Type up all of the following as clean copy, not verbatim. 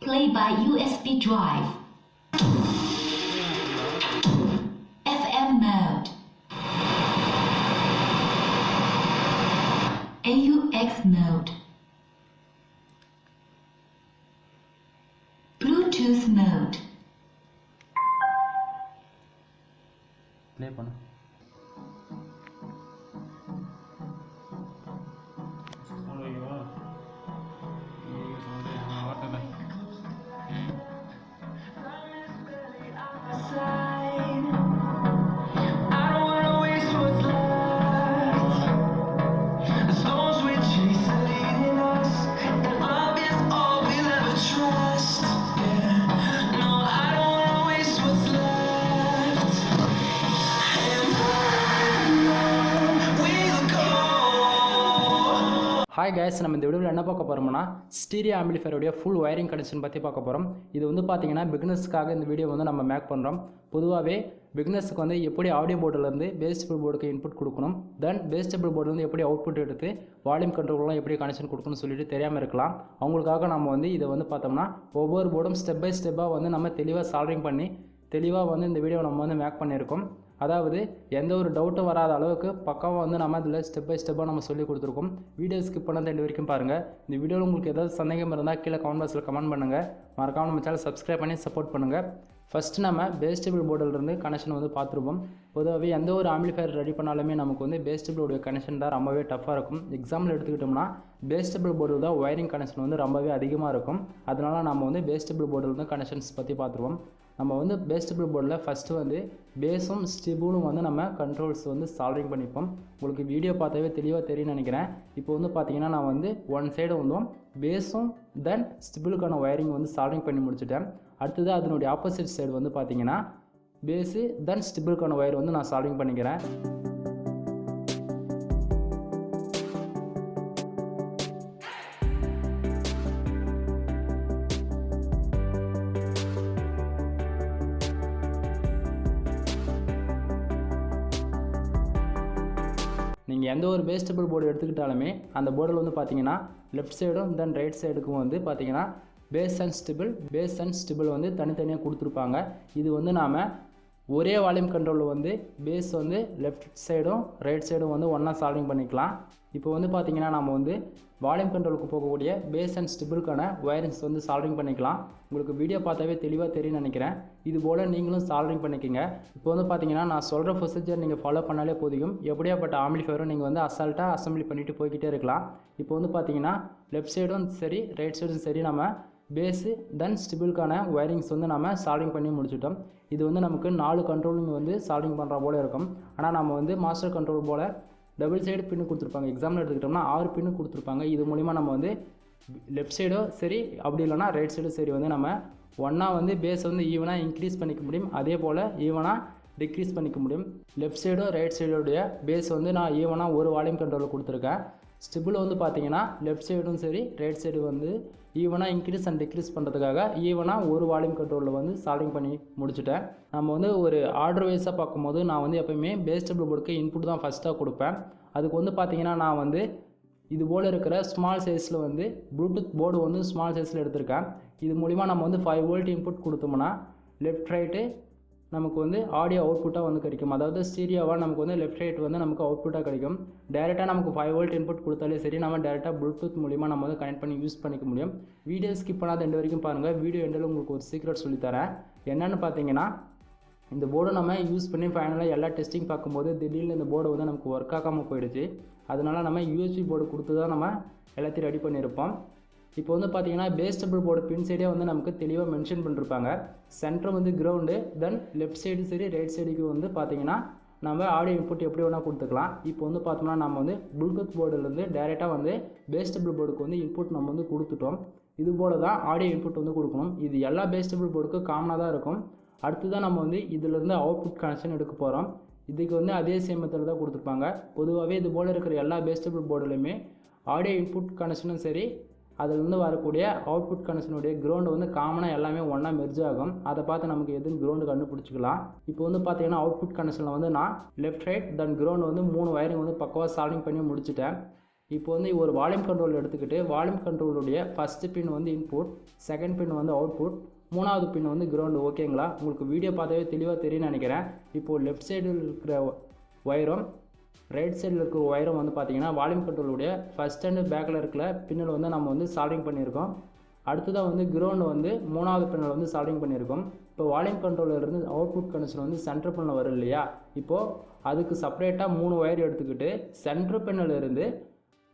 Play by USB drive. FM mode. AUX mode. Bluetooth mode. Play பண்ணு. Hi guys, நம்ம இந்த வீடியோவில் என்ன பார்க்க போகிறோம்னா ஸ்டீரியோ ஆம்பிளிஃபையருடைய ஃபுல் வயரிங் கனெக்ஷன் பற்றி பார்க்க போகிறோம். இது வந்து பார்த்தீங்கன்னா பிகினர்ஸ்க்காக இந்த வீடியோ வந்து நம்ம மேக் பண்ணுறோம். பொதுவாகவே பிகினர்ஸுக்கு வந்து எப்படி ஆடியோ போர்டிலேருந்து பேஸ்டபிள் போர்டுக்கு இன்புட் கொடுக்கணும், தென் பேஸ்டபிள் போர்டுலேருந்து எப்படி அவுட்புட் எடுத்து வால்யூம் கண்ட்ரோல்லாம் எப்படி கனெக்ஷன் கொடுக்கணும்னு சொல்லிட்டு தெரியாமல் இருக்கலாம். அவங்களுக்காக நம்ம வந்து இதை வந்து பார்த்தோம்னா ஒவ்வொரு போர்டும் ஸ்டெப் பை ஸ்டெப்பாக வந்து நம்ம தெளிவாக சால்விங் பண்ணி தெளிவாக வந்து இந்த வீடியோவை நம்ம வந்து மேக் பண்ணியிருக்கோம். அதாவது எந்த ஒரு டவுட்டும் வராத அளவுக்கு பக்காவாக வந்து நம்ம அதில் ஸ்டெப் பை ஸ்டெப்பாக நம்ம சொல்லி கொடுத்துருக்கோம். வீடியோ ஸ்கிப் பண்ணாத எண்டு வரைக்கும் பாருங்கள். இந்த வீடியோவில் உங்களுக்கு ஏதாவது சந்தேகம் இருந்தால் கீழே கமெண்ட் பாக்ஸில் கமெண்ட் பண்ணுங்கள். மறக்காமல் நம்ம சேனல் சப்ஸ்கிரைப் பண்ணி சப்போர்ட் பண்ணுங்கள். ஃபஸ்ட்டு நம்ம பேஸ்டபிள் போர்டிலிருந்து கனெக்ஷன் வந்து பார்த்துருப்போம். பொதுவாகவே எந்த ஒரு ஆம்பிளிஃபையர் ரெடி பண்ணாலுமே நமக்கு வந்து பேஸ்டபிளோடைய கனெக்ஷன் தான் ரொம்பவே டஃப்பாக இருக்கும். எக்ஸாம்பிள் எடுத்துக்கிட்டோம்னா பேஸ்டபிள் போர்டு தான் ஒயரிங் கனெக்ஷன் வந்து ரொம்பவே அதிகமாக இருக்கும். அதனால நம்ம வந்து பேஸ்டபிள் போர்டிலிருந்து கனெக்ஷன்ஸ் பற்றி பார்த்துருவோம். நம்ம வந்து பேஸ்டபிள் போர்டில் ஃபஸ்ட்டு வந்து பேஸும் ஸ்டிபிளும் வந்து நம்ம கண்ட்ரோல்ஸ் வந்து சால்விங் பண்ணிப்போம். உங்களுக்கு வீடியோ பார்த்தாவே தெளிவாக தெரியும்னு நினைக்கிறேன். இப்போ வந்து பார்த்தீங்கன்னா நான் வந்து ஒன் சைடு வந்து பேஸும் தென் ஸ்டிபிளுக்கான ஒயரிங் வந்து சால்விங் பண்ணி முடிச்சுட்டேன். அடுத்தது அதனுடைய ஆப்போசிட் சைடு வந்து பார்த்தீங்கன்னா பேஸு தென் ஸ்டிபிளுக்கான ஒயர் வந்து நான் சால்விங் பண்ணிக்கிறேன். நீங்கள் எந்த ஒரு பேஸ்டபிள் போர்டு எடுத்துக்கிட்டாலுமே அந்த போர்டில் வந்து பார்த்தீங்கன்னா லெஃப்ட் சைடும் தென் ரைட் சைடுக்கும் வந்து பார்த்தீங்கன்னா பேஸ் அண்ட் ஸ்டிபிள் வந்து தனித்தனியாக கொடுத்துருப்பாங்க. இது வந்து நாம் ஒரே வால்யூம் கண்ட்ரோலில் வந்து பேஸ் வந்து லெஃப்ட் சைடும் ரைட் சைடும் வந்து ஒன்றா சால்விங் பண்ணிக்கலாம். இப்போ வந்து பார்த்தீங்கன்னா நம்ம வந்து வால்யூம் கண்ட்ரோலுக்கு போகக்கூடிய பேஸ் அண்ட் ஸ்டிபிளுக்கான ஒயரிங்ஸ் வந்து சால்விங் பண்ணிக்கலாம். உங்களுக்கு வீடியோ பார்த்தாவே தெளிவாக தெரியும்னு நினைக்கிறேன். இது போல் நீங்களும் சால்விங் பண்ணிக்கோங்க. இப்போ வந்து பார்த்தீங்கன்னா நான் சொல்கிற ப்ரொசீஜர் நீங்கள் ஃபாலோ பண்ணாலே போதும். எப்படியாப்பட்ட ஆம்பிளிஃபையரும் நீங்கள் வந்து அசால்ட்டாக அசம்பிளி பண்ணிவிட்டு போய்கிட்டே இருக்கலாம். இப்போ வந்து பார்த்தீங்கன்னா லெஃப்ட் சைடும் சரி ரைட் சைடும் சரி நம்ம பேஸு தென் ஸ்டிபிளுக்கான ஒயரிங்ஸ் வந்து நம்ம சால்விங் பண்ணி முடிச்சிட்டோம். இது வந்து நமக்கு 4 கண்ட்ரோலிங் வந்து சால்விங் பண்ணுற போல் இருக்கும். ஆனால் நம்ம வந்து மாஸ்டர் கண்ட்ரோல் போல் டபுள் சைடு பின்னு கொடுத்துருப்பாங்க. எக்ஸாம்பிள் எடுத்துக்கிட்டோம்னா 6 பின்னு கொடுத்துருப்பாங்க. இது மூலிமா நம்ம வந்து லெஃப்ட் சைடோ சரி அப்படி இல்லைனா ரைட் சைடும் சரி வந்து நம்ம ஒன்றா வந்து பேஸை வந்து ஈவனாக இன்க்ரீஸ் பண்ணிக்க முடியும், அதே போல் ஈவனாக டிக்ரீஸ் பண்ணிக்க முடியும். லெஃப்ட் சைடும் ரைட் சைடோடைய பேஸ் வந்து நான் ஈவனாக ஒரு வால்யூம் கண்ட்ரோலில் கொடுத்துருக்கேன். ஸ்டிபிள் வந்து பார்த்தீங்கன்னா லெஃப்ட் சைடும் சரி ரைட் சைடு வந்து ஈவனாக இன்க்ரீஸ் அண்ட் டிக்ரீஸ் பண்ணுறதுக்காக ஈவனாக ஒரு வால்யூம் கண்ட்ரோலில் வந்து சால்விங் பண்ணி முடிச்சுட்டேன். நம்ம வந்து ஒரு ஆர்டர் வைஸாக பார்க்கும்போது நான் வந்து எப்போயுமே பேஸ்டபிள் போர்டுக்கு இன்புட் தான் ஃபஸ்ட்டாக கொடுப்பேன். அதுக்கு வந்து பார்த்தீங்கன்னா நான் வந்து இது போல் இருக்கிற ஸ்மால் சைஸில் வந்து ப்ளூடூத் போர்டு வந்து ஸ்மால் சைஸில் எடுத்திருக்கேன். இது மூலிமா நம்ம வந்து 5 வோல்ட் இன்புட் கொடுத்தோம்னா லெஃப்ட் ரைட்டு நமக்கு வந்து ஆடியோ அவுட்புட்டாக வந்து கிடைக்கும். அதாவது ஸ்டீரியோவாக நமக்கு வந்து லெஃப்ட் ரைட் வந்து நமக்கு அவுட்புட்டாக கிடைக்கும். டேரெக்டாக நமக்கு 5 வோல்ட் இன்புட் கொடுத்தாலே சரி நம்ம டேரெக்டாக ப்ளூடூத் மூலிமா நம்ம வந்து கனெக்ட் பண்ணி யூஸ் பண்ணிக்க முடியும். வீடியோ ஸ்கிப் பண்ணாத எண்டு வரைக்கும் பாருங்கள். வீடியோ எண்டில் உங்களுக்கு ஒரு சீக்ரெட் சொல்லித்தரேன். என்னென்னு பார்த்தீங்கன்னா இந்த போர்டை நம்ம யூஸ் பண்ணி ஃபைனலாக எல்லா டெஸ்டிங் பார்க்கும்போது திடீர்னு இந்த போர்டு வந்து நமக்கு ஒர்க் ஆகாமல் போயிடுச்சு. அதனால் நம்ம யூஎஸ்பி போர்டு கொடுத்து தான் நம்ம எல்லாத்தையும் ரெடி பண்ணியிருப்போம். இப்போ வந்து பார்த்தீங்கன்னா பேஸ்டபிள் போர்டு பின் சைடே வந்து நமக்கு தெளிவாக மென்ஷன் பண்ணிருப்பாங்க. சென்டர் வந்து கிரவுண்டு, தென் லெஃப்ட் சைடு சரி ரைட் சைடுக்கு வந்து பார்த்தீங்கன்னா நம்ம ஆடியோ இன்புட் எப்படி வேணால் கொடுத்துக்கலாம். இப்போ வந்து பார்த்தோம்னா நம்ம வந்து ப்ளூடூத் போர்டுலேருந்து டேரெக்டாக வந்து பேஸ்டபிள் போர்டுக்கு வந்து இன்புட் நம்ம வந்து கொடுத்துட்டோம். இது போல் தான் ஆடியோ இன்புட் வந்து கொடுக்கணும். இது எல்லா பேஸ்டபிள் போர்டுக்கும் காமனாக தான் இருக்கும். அடுத்து தான் நம்ம வந்து இதிலேருந்து அவுட்புட் கனெக்ஷன் எடுக்க போகிறோம். இதுக்கு வந்து அதே சேம் மெத்தடில் தான் கொடுத்துருப்பாங்க. பொதுவாகவே இது போல் இருக்கிற எல்லா பேஸ்டபிள் போர்டுலையுமே ஆடியோ இன்புட் கனெக்ஷனும் சரி அதிலிருந்து வரக்கூடிய அவுட்புட் கனெக்ஷனுடைய கிரவுண்டு வந்து காமனாக எல்லாமே ஒன்றா மெர்ஜ் ஆகும். அதை பார்த்து நமக்கு எதுவும் கிரவுண்டு கண்டுபிடிச்சிக்கலாம். இப்போ வந்து பார்த்தீங்கன்னா அவுட்புட் கனெக்ஷனில் வந்து நான் லெஃப்ட் ரைட் தென் கிரவுண்டு வந்து 3 வயரிங் வந்து பக்கவாக சால்விங் பண்ணி முடிச்சுட்டேன். இப்போ வந்து ஒரு வால்யூம் கண்ட்ரோல் எடுத்துக்கிட்டு வால்யூம் கண்ட்ரோலுடைய ஃபஸ்ட்டு பின் வந்து இன்புட், செகண்ட் பின் வந்து அவுட்புட், மூணாவது பின் வந்து கிரவுண்டு. ஓகேங்களா? உங்களுக்கு வீடியோ பார்த்தாவே தெளிவாக தெரியும்னு நினைக்கிறேன். இப்போது லெஃப்ட் சைடில் இருக்கிற ஒயரும் ரைட் சைடில் இருக்கிற ஒயரும் வந்து பார்த்திங்கன்னா வால்யூம் கண்ட்ரோலுடைய ஃபஸ்ட் அண்டு பேக்கில் இருக்கிற பின்னில் வந்து நம்ம வந்து சால்டிங் பண்ணியிருக்கோம். அடுத்ததாக வந்து கிரவுண்டு வந்து மூணாவது பின்னில் வந்து சால்டிங் பண்ணியிருக்கோம். இப்போ வால்யூம் கண்ட்ரோலில் இருந்து அவுட்புட் கனெக்ஷன் வந்து சென்டர் பின்னில் வரும் இல்லையா? இப்போது அதுக்கு செப்பரேட்டாக 3 ஒயர் எடுத்துக்கிட்டு சென்டர் பின்னில் இருந்து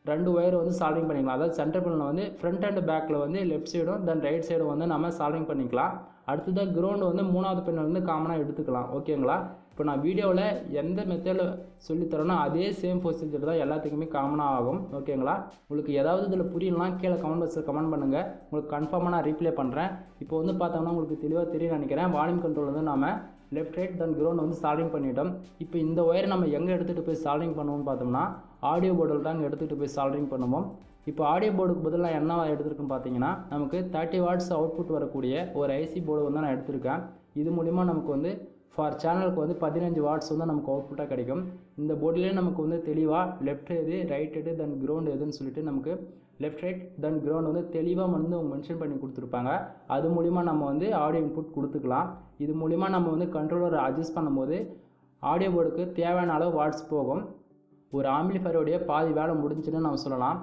2 ஒயர் வந்து சால்டிங் பண்ணிக்கலாம். அதாவது சென்டர் பின்னில் வந்து ஃப்ரண்ட் அண்ட் பேக்கில் வந்து லெஃப்ட் சைடும் தென் ரைட் சைடும் வந்து நம்ம சால்டிங் பண்ணிக்கலாம். அடுத்ததாக கிரவுண்டு வந்து மூணாவது பின்னில் வந்து காமனாக எடுத்துக்கலாம். ஓகேங்களா? இப்போ நான் வீடியோவில் எந்த மெத்தடில் சொல்லித்தரேனோ அதே சேம் ப்ரொசீஜர் தான் எல்லாத்துக்குமே காமனாக ஆகும். ஓகேங்களா? உங்களுக்கு ஏதாவது இதில் புரியலாம் கீழே கமெண்ட் பாக்ஸில் கமெண்ட் பண்ணுங்கள். உங்களுக்கு கன்ஃபார்மாக நான் ரீப்ளே பண்ணுறேன். இப்போ வந்து பார்த்தோம்னா உங்களுக்கு தெளிவாக தெரியும் நினைக்கிறேன். வால்யூம் கண்ட்ரோல் வந்து நம்ம லெஃப்ட் ரைட் தென் கிரவுண்ட் வந்து சால்டிங் பண்ணிட்டோம். இப்போ இந்த ஒயரை நம்ம எங்கே எடுத்துகிட்டு போய் சால்டிங் பண்ணுவோம்னு பார்த்தோம்னா ஆடியோ போர்டில் தான் எடுத்துகிட்டு போய் சால்டிங் பண்ணுவோம். இப்போ ஆடியோ போர்டுக்கு பதில் நான் என்ன எடுத்துருக்கேன்னு பார்த்தீங்கன்னா நமக்கு 30 வாட்ஸ் அவுட்புட் வரக்கூடிய ஒரு ஐசி போர்டு வந்து நான் எடுத்திருக்கேன். இது மூலிமா நமக்கு வந்து ஃபார் சேனலுக்கு வந்து 15 வாட்ஸ் வந்து நமக்கு அவுட்புட்டாக கிடைக்கும். இந்த போர்டிலே நமக்கு வந்து தெளிவாக லெஃப்ட் எது ரைட் எது தென் கிரவுண்ட் எதுன்னு சொல்லிட்டு நமக்கு லெஃப்ட் ரைட் தென் கிரவுண்ட் வந்து தெளிவாக வந்து மென்ஷன் பண்ணி கொடுத்துருப்பாங்க. அது மூலிமா நம்ம வந்து ஆடியோ இன்புட் கொடுத்துக்கலாம். இது மூலிமா நம்ம வந்து கண்ட்ரோலரை அட்ஜஸ்ட் பண்ணும்போது ஆடியோ போர்டுக்கு தேவையான அளவு வாட்ஸ் போகும். ஒரு ஆம்பிளிஃபையருடைய பாதி வேலை முடிஞ்சுன்னு நம்ம சொல்லலாம்.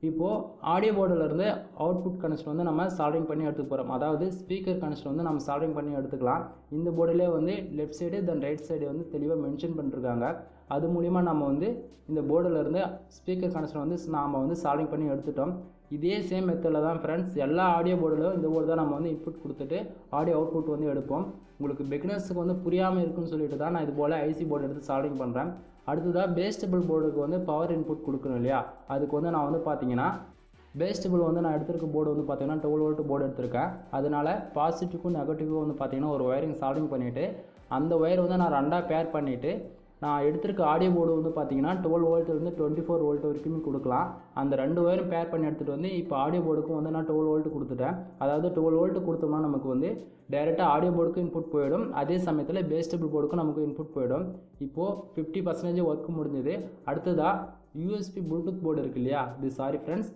இப்போது ஆடியோ போர்டிலேருந்து அவுட்புட் கனெக்ஷன் வந்து நம்ம சால்டிங் பண்ணி எடுத்துக்க போகிறோம். அதாவது ஸ்பீக்கர் கனெக்ஷன் வந்து நம்ம சால்டிங் பண்ணி எடுத்துக்கலாம். இந்த போர்டிலே வந்து லெஃப்ட் சைடு தென் ரைட் சைடு வந்து தெளிவாக மென்ஷன் பண்ணிருக்காங்க. அது மூலிமா நம்ம வந்து இந்த போர்டிலேருந்து ஸ்பீக்கர் கனெக்ஷன் வந்து நாம் வந்து சால்டிங் பண்ணி எடுத்துட்டோம். இதே சேம் மெத்தடில் தான் ஃப்ரெண்ட்ஸ் எல்லா ஆடியோ போர்டிலும் இந்த போர்டு தான் நம்ம வந்து இன்புட் கொடுத்துட்டு ஆடியோ அவுட்புட் வந்து எடுப்போம். உங்களுக்கு பிகினர்ஸுக்கு வந்து புரியாமல் இருக்குன்னு சொல்லிட்டு தான் நான் இது போல் ஐசி போர்டு எடுத்து சால்டிங் பண்ணுறேன். அடுத்ததாக பேஸ்டபிள் போர்டுக்கு வந்து பவர் இன்புட் கொடுக்கணும் இல்லையா? அதுக்கு வந்து நான் வந்து பார்த்தீங்கன்னா பேஸ்டபிள் வந்து நான் எடுத்திருக்க போர்டு வந்து பார்த்தீங்கன்னா 12 வோல்ட் போர்டு எடுத்திருக்கேன். அதனால் பாசிட்டிவ்க்கும் நெகட்டிவ்க்கும் வந்து பார்த்தீங்கன்னா ஒரு ஒயரிங் சால்டிங் பண்ணிவிட்டு அந்த ஒயர் வந்து நான் 2ஆக பேர் பண்ணிவிட்டு நான் எடுத்திருக்க ஆடியோ போர்டு வந்து பார்த்தீங்கன்னா 12 வோல்ட் வந்து 24 வோல்ட் வரைக்குமே கொடுக்கலாம். அந்த 2 ஒயரும் பேர் பண்ணி எடுத்துகிட்டு வந்து இப்போ ஆடியோ போர்டுக்கும் வந்து நான் 12 வோல்ட் கொடுத்துட்டேன். அதாவது 12 வோல்ட் கொடுத்தோம்னா நமக்கு வந்து டைரெக்டாக ஆடியோ போர்டுக்கு இன்புட் போயிடும். அதே சமயத்தில் பேஸ்டபிள் போர்டுக்கும் நமக்கு இன்புட் போயிடும். இப்போது 50% ஒர்க் முடிஞ்சது. அடுத்ததாக யூஎஸ்பி ப்ளூடூத் போர்டு இருக்குது இல்லையா? இது சாரி ஃப்ரெண்ட்ஸ்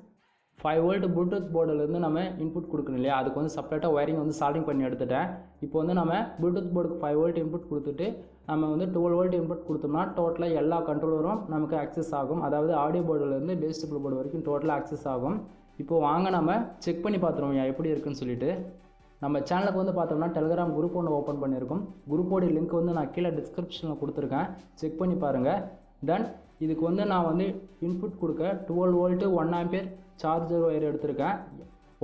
5 வோல்ட் ப்ளூடூத் போர்டிலேருந்து நம்ம இன்புட் கொடுக்கணும் இல்லையா? அதுக்கு வந்து செப்பரேட்டாக ஒயரிங் வந்து சால்டிங் பண்ணி எடுத்துட்டேன். இப்போ வந்து நம்ம ப்ளூடூத் போர்டுக்கு 5 வோல்ட் இன்புட் கொடுத்துட்டு நம்ம வந்து 12 வோல்ட் இன்புட் கொடுத்தோம்னா டோட்டலாக எல்லா கண்ட்ரோலரும் நமக்கு ஆக்சஸ் ஆகும். அதாவது ஆடியோ போர்டிலேருந்து பேஸ்டபிள் போர்டு வரைக்கும் டோட்டலாக ஆக்சஸ் ஆகும். இப்போது வாங்க நம்ம செக் பண்ணி பார்த்துருவோம் எப்படி இருக்குன்னு சொல்லிட்டு. நம்ம சேனலுக்கு வந்து பார்த்தோம்னா டெலிகிராம் குரூப் ஒன்று ஓப்பன் பண்ணியிருக்கோம். குரூப்போடைய லிங்க் வந்து நான் கீழே டிஸ்கிரிப்ஷனில் கொடுத்துருக்கேன். செக் பண்ணி பாருங்கள். தென் இதுக்கு வந்து நான் வந்து இன்புட் கொடுக்க 12 வோல்ட்டு 1 ஆம்பியர் சார்ஜர் ஒயர் எடுத்திருக்கேன்.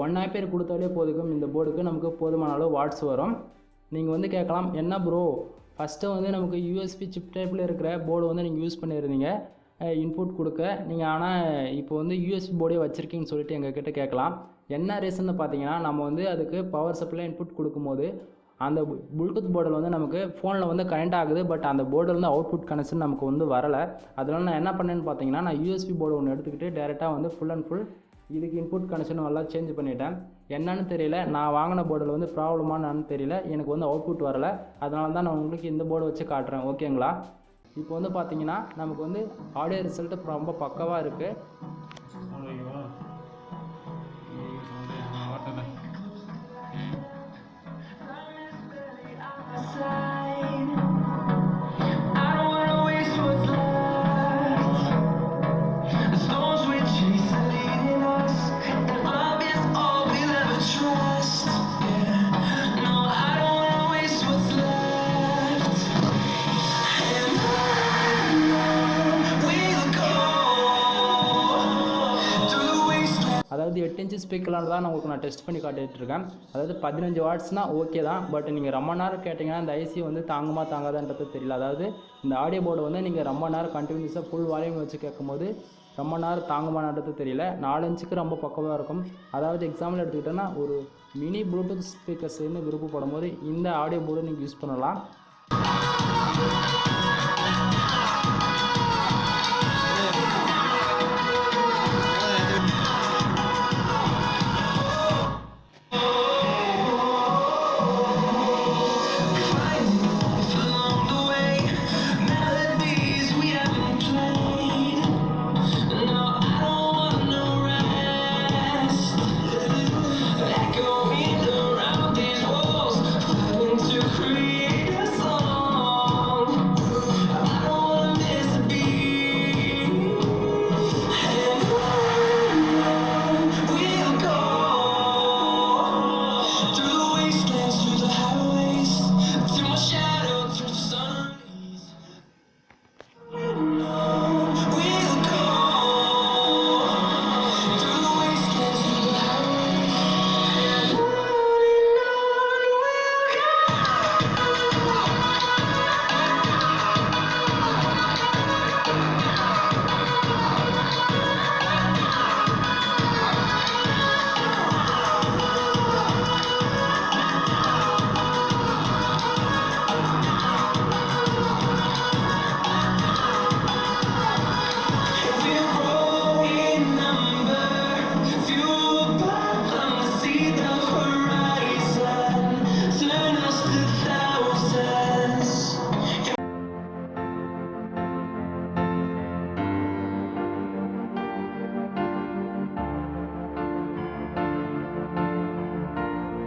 1 ஆம்பியர் கொடுத்தாலே போதுக்கும் இந்த போர்டுக்கு நமக்கு போதுமான அளவு வாட்ஸ் வரும். நீங்கள் வந்து கேட்கலாம் என்ன ப்ரோ ஃபஸ்ட்டு வந்து நமக்கு யூஎஸ்பி சிப் டைப்பில் இருக்கிற போர்டு வந்து நீங்கள் யூஸ் பண்ணியிருந்தீங்க இன்புட் கொடுக்க, நீங்கள் ஆனால் இப்போ வந்து யூஎஸ்பி போர்டே வச்சுருக்கீங்கன்னு சொல்லிட்டு எங்ககிட்ட கேட்கலாம். என்ன ரீசன்னு பார்த்தீங்கன்னா நம்ம வந்து அதுக்கு பவர் சப்ளை இன்புட் கொடுக்கும்போது அந்த ப்ளூடூத் போர்டில் வந்து நமக்கு ஃபோனில் வந்து கனெக்ட் ஆகுது. பட் அந்த போர்டில் வந்து அவுட்புட் கனெக்ஷன் நமக்கு வந்து வரலை. அதனால் நான் என்ன பண்ணேன்னு பார்த்தீங்கன்னா நான் யூஎஸ்பி போர்டு ஒன்று எடுத்துக்கிட்டு டேரெக்டாக வந்து ஃபுல் அண்ட் ஃபுல் இதுக்கு இன்புட் கனெக்ஷன் எல்லாம் சேஞ்ச் பண்ணிட்டேன். என்னன்னு தெரியல, நான் வாங்கின போர்டில் வந்து ப்ராப்ளமானு தெரியல, எனக்கு வந்து அவுட்புட் வரலை. அதனால தான் நான் உங்களுக்கு இந்த போர்டு வச்சு காட்டுறேன். ஓகேங்களா? இப்போ வந்து பார்த்தீங்கன்னா நமக்கு வந்து ஆடியோ ரிசல்ட்டு ரொம்ப பக்கவாக இருக்குது. அதாவது 8 இன்ச்சு ஸ்பீக்கர்லாம் தான் உங்களுக்கு நான் டெஸ்ட் பண்ணி காட்டிகிட்டு இருக்கேன். அதாவது 15 வாட்ஸ்னால் ஓகே தான். பட் நீங்கள் ரொம்ப நேரம் கேட்டிங்கன்னா இந்த ஐசி வந்து தாங்குமா தாங்காதான்றது தெரியல. அதாவது இந்த ஆடியோ போர்டு வந்து நீங்கள் ரொம்ப நேரம் கண்டினியூஸாக ஃபுல் வால்யூம் வச்சு கேட்கும்போது ரொம்ப நேரம் தாங்குமானது தெரியல. 4 இன்ச்சுக்கு ரொம்ப பக்கமாக இருக்கும். அதாவது எக்ஸாம்பிள் எடுத்துக்கிட்டோன்னா ஒரு மினி ப்ளூடூத் ஸ்பீக்கர்ஸ்ன்னு விருப்பப்படும் போது இந்த ஆடியோ போர்டு நீங்கள் யூஸ் பண்ணலாம். through the wasteland.